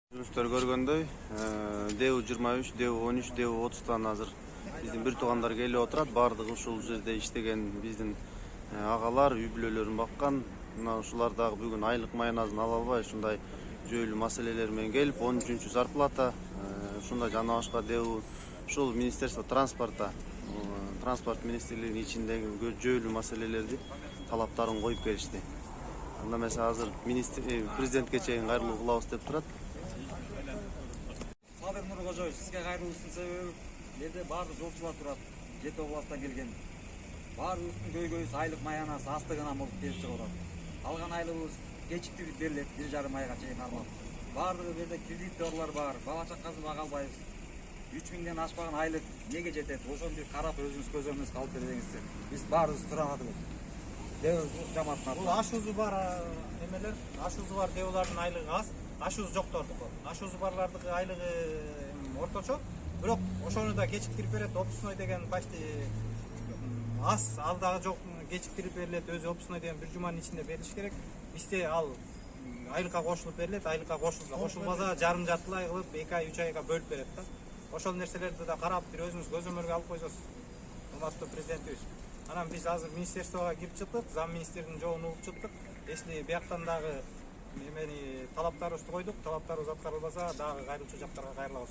Өзүңүздөр көргөндөй, ДЭУ-23, ДЭУ-13, ДЭУ-30тан азыр биздин бир туугандар келип отурат. Баардыгы ушул жерде иштеген биздин агалар, үй бүлөлөрүн баккан. Мына ушулар дагы бүгүн айлык маяназын ала албай, ушундай жүйөлүү маселелер менен келип, 13 зарплата, ушундай жана башка ДЭУ, ушул Министерство транспорта, транспорт министрлигинин ичиндеги жүйөлүү маселелерди талаптарын коюп келишти. Анда эмесе азыр президентке чейин кайрылуу кылабыз деп турат. Садыр Нуркожоев, сизге кайрылуубуздун себеби жерде баардык жолчулар турат. 7 областтан келген. Баарыбыздын көйгөйүбүз айлык маянасы астыгынан болуп келип чыгып атат. Алган айлыгыбыз кечиктирип берилет 1,5 айга чейин аралап. Баардыгы жерде кредиторлор бар, бала чакасын бага албайбыз. 3000ден ашпаган айлык неге жетет? Ошону бир карап өзүңүз көз önүнө алып берсеңиздер. Биз баарыбыз сурап атабыз. Жамааттын Бул ашуусу бар эмелер, ашуусу бар ДЭУлардын айлыгы аз, ашуусу жоктордуку. Ашуусу барлардын айлыгы орточо, бирок ошону да кечиктирип берет. Опусной деген почти аз, ал дагы жок, кечиктирип берилет. Өзү опусной деген 1 жуманын ичинде берилиш керек. Бизде ал айлыкка кошулуп берилет, айлыкка кошулбаса жарым жартылай кылып 2 ай 3 айга бөлүп берет да. Ошол нерселерди да карап бир өзүңүз көзөмөлгө алып койсоңуз, урматтуу президентибиз. Анан биз азыр министерствого кирип чыктык, зам министрдин жолун угуп чыктык. Если бияктан дагы талаптарыбызды койдук, талаптарыбыз аткарылбаса дагы кайрылчу жактарга кайрылабыз.